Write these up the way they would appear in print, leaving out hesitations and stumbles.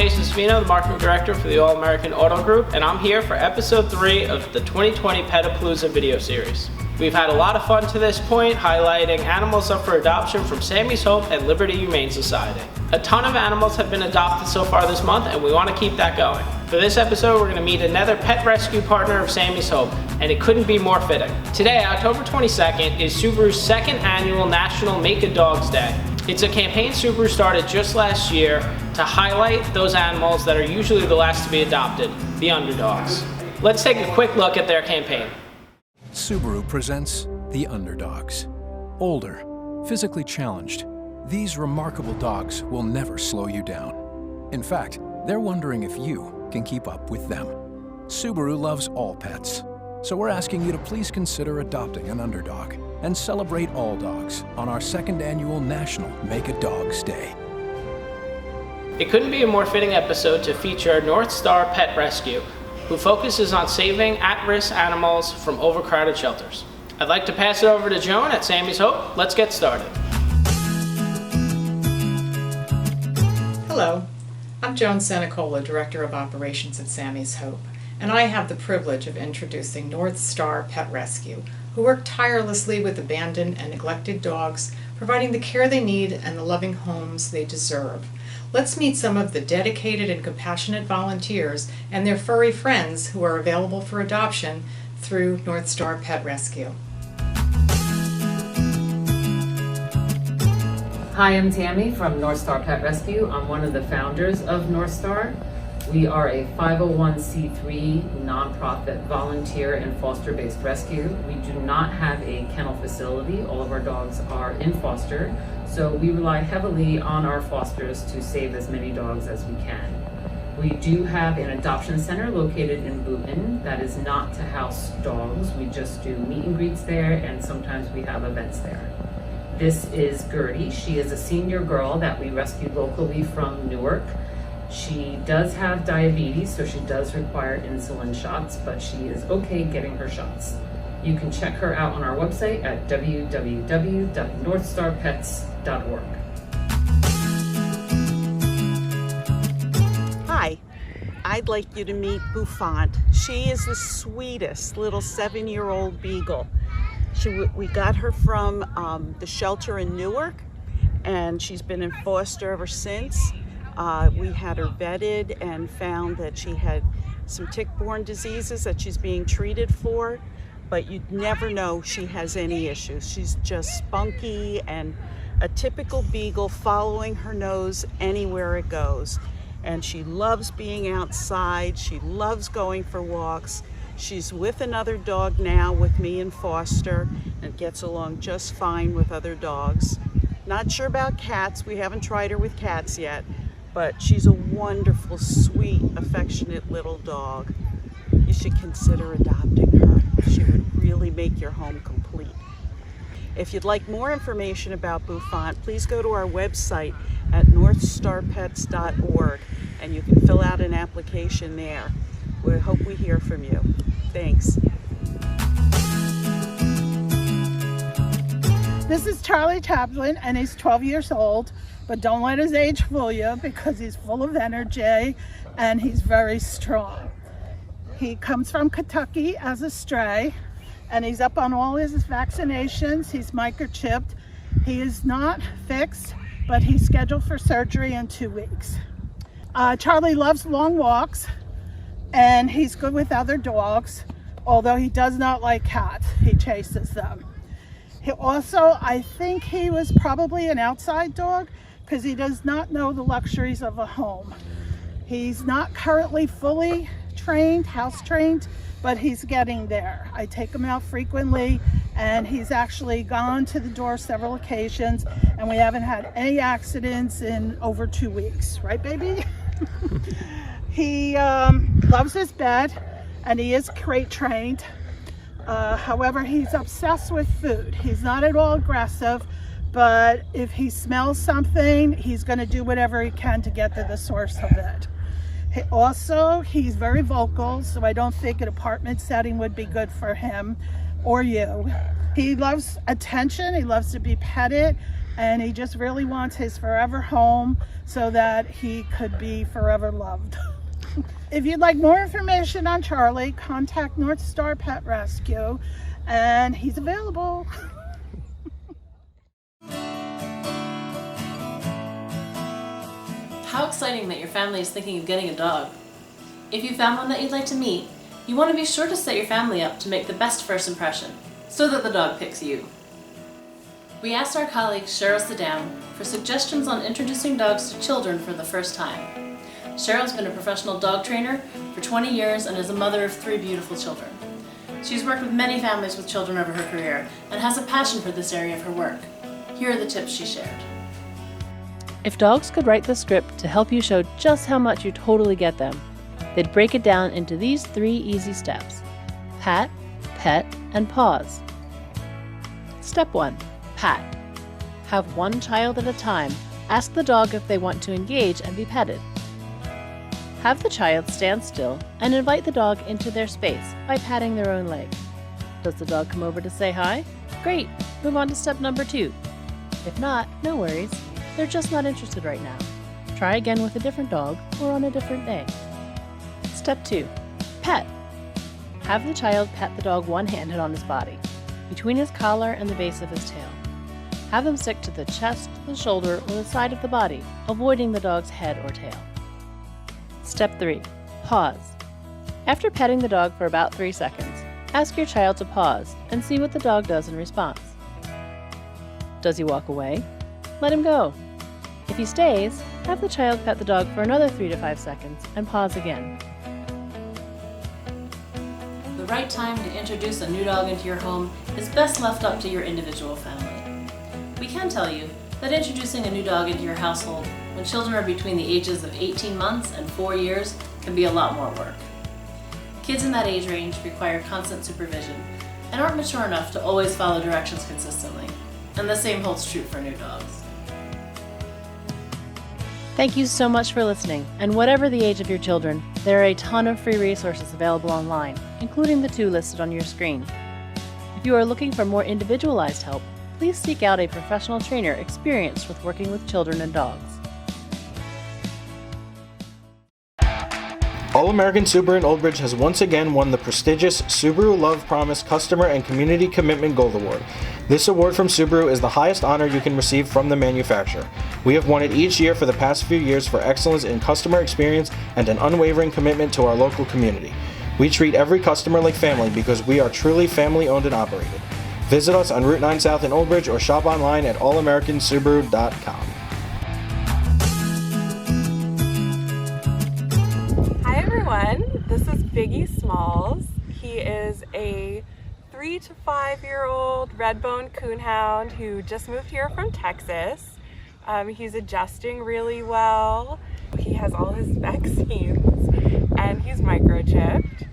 Jason Spino, the Marketing Director for the All-American Auto Group, and I'm here for episode 3 of the 2020 Pet-A-Palooza video series. We've had a lot of fun to this point, highlighting animals up for adoption from Sammy's Hope and Liberty Humane Society. A ton of animals have been adopted so far this month, and we want to keep that going. For this episode, we're going to meet another pet rescue partner of Sammy's Hope, and it couldn't be more fitting. Today, October 22nd, is Subaru's second annual National Make a Dogs Day. It's a campaign Subaru started just last year to highlight those animals that are usually the last to be adopted, the underdogs. Let's take a quick look at their campaign. Subaru presents the Underdogs. Older, physically challenged, these remarkable dogs will never slow you down. In fact, they're wondering if you can keep up with them. Subaru loves all pets, so we're asking you to please consider adopting an underdog and celebrate all dogs on our second annual National Make a Dogs Day. It couldn't be a more fitting episode to feature NorthStar Pet Rescue, who focuses on saving at-risk animals from overcrowded shelters. I'd like to pass it over to Joan at Sammy's Hope. Let's get started. Hello, I'm Joan Senicola, Director of Operations at Sammy's Hope, and I have the privilege of introducing NorthStar Pet Rescue, who work tirelessly with abandoned and neglected dogs, providing the care they need and the loving homes they deserve. Let's meet some of the dedicated and compassionate volunteers and their furry friends who are available for adoption through NorthStar Pet Rescue. Hi, I'm Tammy from NorthStar Pet Rescue. I'm one of the founders of NorthStar. We are a 501c3 nonprofit volunteer and foster-based rescue. We do not have a kennel facility. All of our dogs are in foster, so we rely heavily on our fosters to save as many dogs as we can. We do have an adoption center located in Boonton that is not to house dogs. We just do meet and greets there, and sometimes we have events there. This is Gertie. She is a senior girl that we rescued locally from Newark. She does have diabetes, so she does require insulin shots, but she is okay getting her shots. You can check her out on our website at www.northstarpets.org. Hi, I'd like you to meet Bouffant. She is the sweetest little 7-year-old beagle. We got her from the shelter in Newark, and she's been in foster ever since. We had her vetted and found that she had some tick-borne diseases that she's being treated for, but you'd never know she has any issues. She's just spunky and a typical beagle, following her nose anywhere it goes. And she loves being outside. She loves going for walks. She's with another dog now with me in foster and gets along just fine with other dogs. Not sure about cats. We haven't tried her with cats yet. But she's a wonderful, sweet, affectionate little dog. You should consider adopting her. She would really make your home complete. If you'd like more information about Bouffant, please go to our website at northstarpets.org and you can fill out an application there. We hope we hear from you. Thanks. This is Charlie Chaplin, and he's 12 years old, but don't let his age fool you because he's full of energy and he's very strong. He comes from Kentucky as a stray, and he's up on all his vaccinations. He's microchipped. He is not fixed, but he's scheduled for surgery in 2 weeks. Charlie loves long walks, and he's good with other dogs, although he does not like cats. He chases them. He also, I think he was probably an outside dog because he does not know the luxuries of a home. He's not currently fully trained, house trained, but he's getting there. I take him out frequently, and he's actually gone to the door several occasions, and we haven't had any accidents in over 2 weeks. Right, baby? He loves his bed, and he is crate trained. However, he's obsessed with food. He's not at all aggressive, but if he smells something, he's going to do whatever he can to get to the source of it. He's very vocal, so I don't think an apartment setting would be good for him or you. He loves attention. He loves to be petted, and he just really wants his forever home so that he could be forever loved. If you'd like more information on Charlie, contact NorthStar Pet Rescue, and he's available. How exciting that your family is thinking of getting a dog. If you found one that you'd like to meet, you want to be sure to set your family up to make the best first impression, so that the dog picks you. We asked our colleague Cheryl Sedan for suggestions on introducing dogs to children for the first time. Cheryl's been a professional dog trainer for 20 years and is a mother of 3 beautiful children. She's worked with many families with children over her career and has a passion for this area of her work. Here are the tips she shared. If dogs could write the script to help you show just how much you totally get them, they'd break it down into these 3 easy steps: pat, pet, and pause. Step 1. Pat. Have one child at a time ask the dog if they want to engage and be petted. Have the child stand still and invite the dog into their space by patting their own leg. Does the dog come over to say hi? Great! Move on to step number 2. If not, no worries. They're just not interested right now. Try again with a different dog or on a different day. Step 2. Pet. Have the child pet the dog one-handed on his body, between his collar and the base of his tail. Have them stick to the chest, the shoulder, or the side of the body, avoiding the dog's head or tail. Step 3. Pause. After petting the dog for about 3 seconds, ask your child to pause and see what the dog does in response. Does he walk away? Let him go. If he stays, have the child pet the dog for another 3 to 5 seconds and pause again. The right time to introduce a new dog into your home is best left up to your individual family. We can tell you that introducing a new dog into your household when children are between the ages of 18 months and 4 years can be a lot more work. Kids in that age range require constant supervision and aren't mature enough to always follow directions consistently, and the same holds true for new dogs. Thank you so much for listening, and whatever the age of your children, there are a ton of free resources available online, including the 2 listed on your screen. If you are looking for more individualized help, please seek out a professional trainer experienced with working with children and dogs. All-American Subaru in Old Bridge has once again won the prestigious Subaru Love Promise Customer and Community Commitment Gold Award. This award from Subaru is the highest honor you can receive from the manufacturer. We have won it each year for the past few years for excellence in customer experience and an unwavering commitment to our local community. We treat every customer like family because we are truly family-owned and operated. Visit us on Route 9 South in Old Bridge or shop online at allamericansubaru.com. Hi everyone, this is Biggie Smalls. He is a 3 to 5 year old red-boned coonhound who just moved here from Texas. He's adjusting really well. He has all his vaccines and he's microchipped.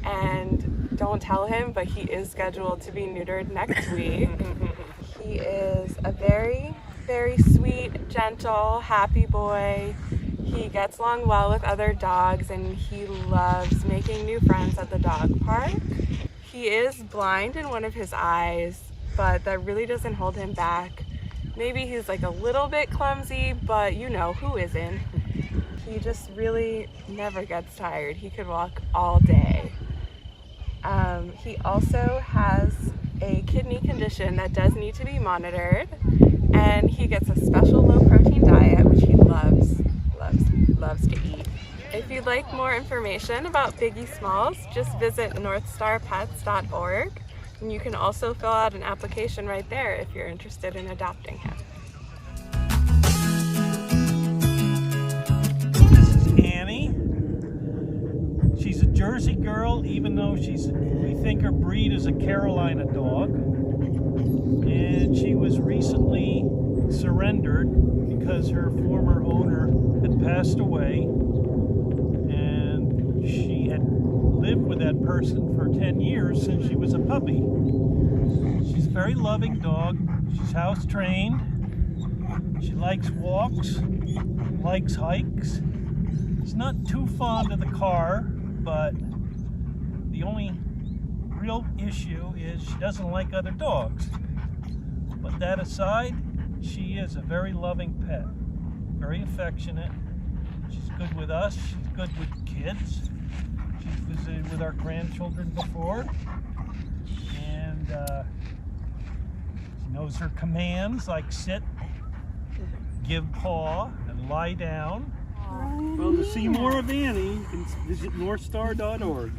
And don't tell him, but he is scheduled to be neutered next week. He is a very, very sweet, gentle, happy boy. He gets along well with other dogs and he loves making new friends at the dog park. He is blind in one of his eyes, but that really doesn't hold him back. Maybe he's like a little bit clumsy, but you know, who isn't? He just really never gets tired. He could walk all day. He also has a kidney condition that does need to be monitored, and he gets a special low-protein diet, which he loves to eat. If you'd like more information about Biggie Smalls, just visit northstarpets.org, and you can also fill out an application right there if you're interested in adopting him. This is Annie. She's a Jersey girl, even though we think her breed is a Carolina dog. And she was recently surrendered because her former owner had passed away. And she had lived with that person for 10 years since she was a puppy. She's a very loving dog. She's house trained. She likes walks, likes hikes. She's not too fond of the car, but the only real issue is she doesn't like other dogs. But that aside, She is a very loving pet, very affectionate. She's good with us, she's good with kids. She's visited with our grandchildren before. And she knows her commands like sit, give paw, and lie down. Well, to see more of Annie, you can visit NorthStar.org.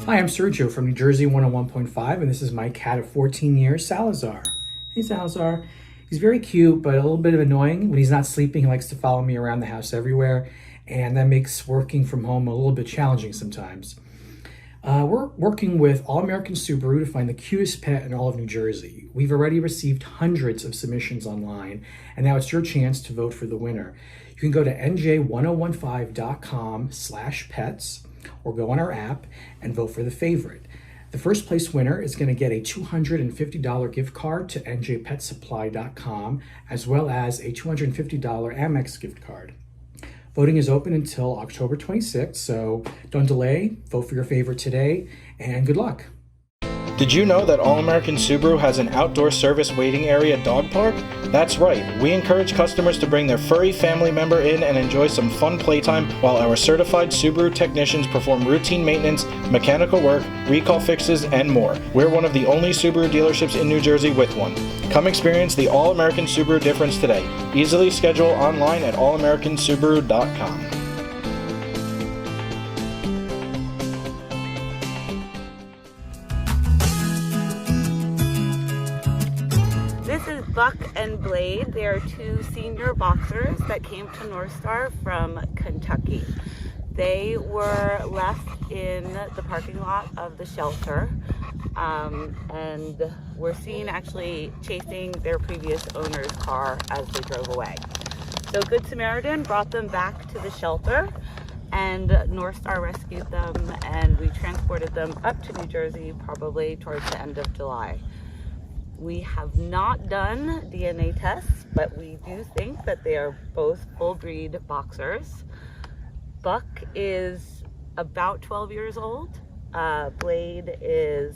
Hi, I'm Sergio from New Jersey 101.5, and this is my cat of 14 years, Salazar. Hey, Salazar. He's very cute, but a little bit of annoying. When he's not sleeping, he likes to follow me around the house everywhere, and that makes working from home a little bit challenging sometimes. We're working with All American Subaru to find the cutest pet in all of New Jersey. We've already received hundreds of submissions online, and now it's your chance to vote for the winner. You can go to nj1015.com/pets or go on our app and vote for the favorite. The first place winner is going to get a $250 gift card to njpetsupply.com as well as a $250 Amex gift card. Voting is open until October 26th, so don't delay, vote for your favorite today, and good luck. Did you know that All American Subaru has an outdoor service waiting area dog park? That's right, we encourage customers to bring their furry family member in and enjoy some fun playtime while our certified Subaru technicians perform routine maintenance, mechanical work, recall fixes, and more. We're one of the only Subaru dealerships in New Jersey with one. Come experience the All American Subaru difference today. Easily schedule online at allamericansubaru.com. This is Buck and Blade. They are two senior boxers that came to NorthStar from Kentucky. They were left in the parking lot of the shelter and were seen actually chasing their previous owner's car as they drove away. So Good Samaritan brought them back to the shelter, and NorthStar rescued them, and we transported them up to New Jersey probably towards the end of July. We have not done DNA tests, but we do think that they are both full breed boxers. Buck is about 12 years old. Blade is,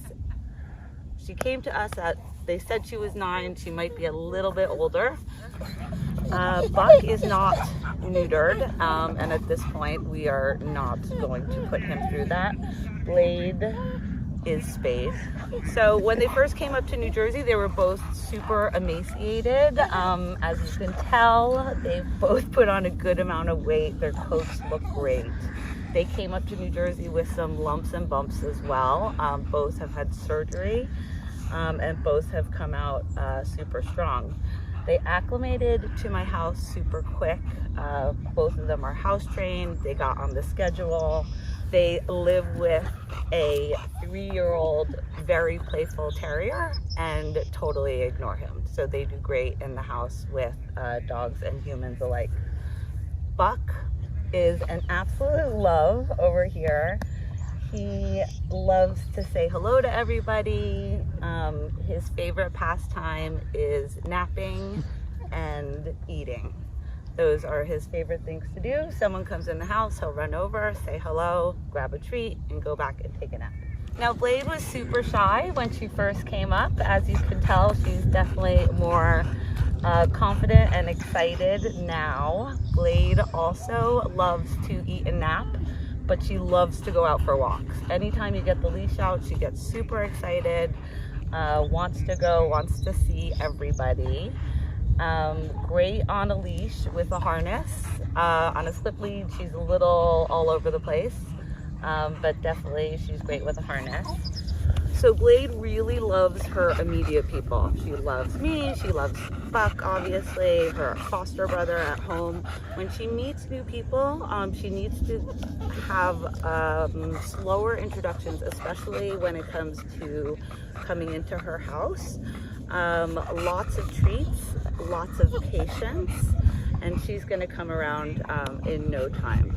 she came to us at, they said she was 9, she might be a little bit older. Buck is not neutered, and at this point we are not going to put him through that. Blade is spayed. So when they first came up to New Jersey, they were both super emaciated. As you can tell, they both put on a good amount of weight. Their coats look great. They came up to New Jersey with some lumps and bumps as well. Both have had surgery, and both have come out super strong. They acclimated to my house super quick. Both of them are house trained. They got on the schedule. They live with a 3-year-old, very playful terrier and totally ignore him. So they do great in the house with dogs and humans alike. Buck is an absolute love over here. He loves to say hello to everybody. His favorite pastime is napping and eating. Those are his favorite things to do. Someone comes in the house, he'll run over, say hello, grab a treat, and go back and take a nap. Now, Blade was super shy when she first came up. As you can tell, she's definitely more confident and excited now. Blade also loves to eat and nap, but she loves to go out for walks. Anytime you get the leash out, she gets super excited, wants to go, wants to see everybody. Great on a leash with a harness. On a slip lead, she's a little all over the place, but definitely she's great with a harness. So Blade really loves her immediate people. She loves me, she loves Buck, obviously, her foster brother at home. When she meets new people, she needs to have slower introductions, especially when it comes to coming into her house. Lots of treats, lots of patience, and she's going to come around in no time.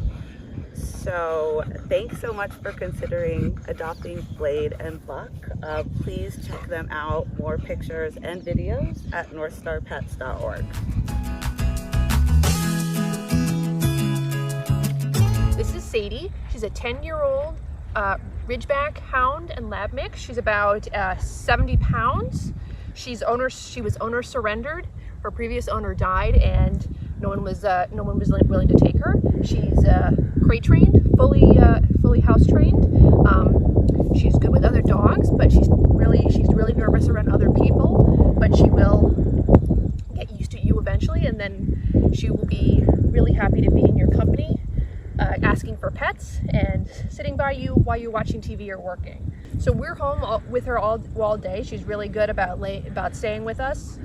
So thanks so much for considering adopting Blade and Buck. Please check them out, more pictures and videos at northstarpets.org. This is Sadie. She's a 10-year-old Ridgeback Hound and Lab mix. She's about 70 pounds. She was owner surrendered. Her previous owner died, and no one was willing to take her. She's crate trained, fully house trained. She's good with other dogs, but she's really nervous around other people. But she will get used to you eventually, and then she will be really happy to be in your company, asking for pets and sitting by you while you're watching TV or working. So we're home with her all day. She's really good about staying with us,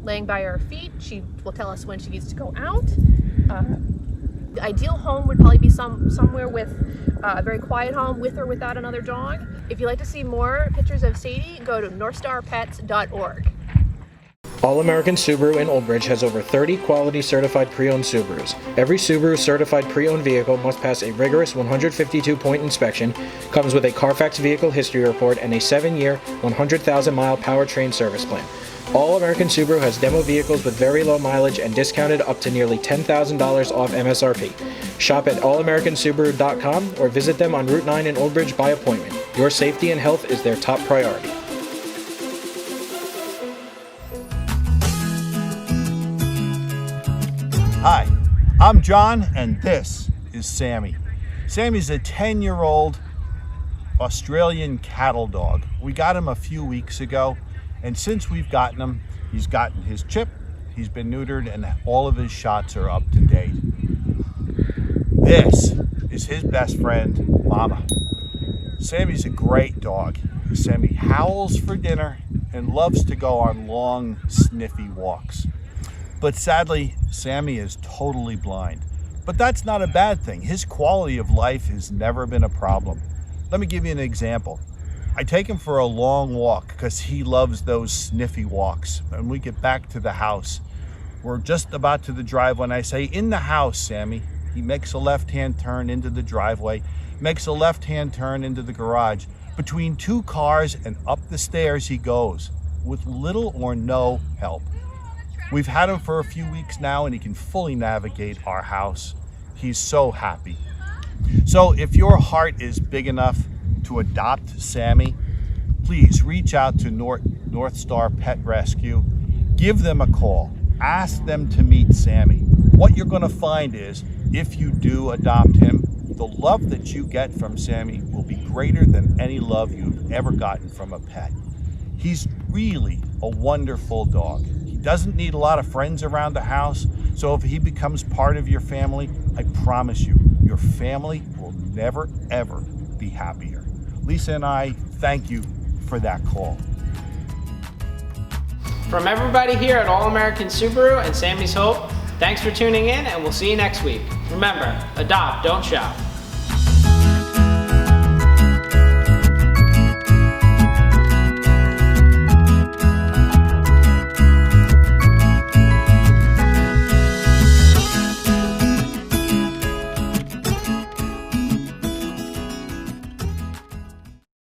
laying by our feet. She will tell us when she needs to go out. The ideal home would probably be somewhere with a very quiet home, with or without another dog. If you'd like to see more pictures of Sadie, go to NorthStarPets.org. All American Subaru in Old Bridge has over 30 quality certified pre-owned Subarus. Every Subaru certified pre-owned vehicle must pass a rigorous 152-point inspection, comes with a Carfax vehicle history report, and a 7-year, 100,000-mile powertrain service plan. All American Subaru has demo vehicles with very low mileage and discounted up to nearly $10,000 off MSRP. Shop at allamericansubaru.com or visit them on Route 9 in Old Bridge by appointment. Your safety and health is their top priority. Hi, I'm John, and this is Sammy. Sammy's a 10-year-old Australian cattle dog. We got him a few weeks ago, and since we've gotten him, he's gotten his chip, he's been neutered, and all of his shots are up to date. This is his best friend, Mama. Sammy's a great dog. Sammy howls for dinner and loves to go on long, sniffy walks. But sadly, Sammy is totally blind. But that's not a bad thing. His quality of life has never been a problem. Let me give you an example. I take him for a long walk because he loves those sniffy walks. When we get back to the house, we're just about to the drive when I say, "In the house, Sammy." He makes a left-hand turn into the driveway, makes a left-hand turn into the garage. Between two cars and up the stairs he goes with little or no help. We've had him for a few weeks now, and he can fully navigate our house. He's so happy. So if your heart is big enough to adopt Sammy, please reach out to NorthStar Pet Rescue. Give them a call. Ask them to meet Sammy. What you're going to find is, if you do adopt him, the love that you get from Sammy will be greater than any love you've ever gotten from a pet. He's really a wonderful dog. He doesn't need a lot of friends around the house, so if he becomes part of your family, I promise you, your family will never, ever be happier. Lisa and I thank you for that call. From everybody here at All American Subaru and Sammy's Hope, thanks for tuning in, and we'll see you next week. Remember, adopt, don't shop.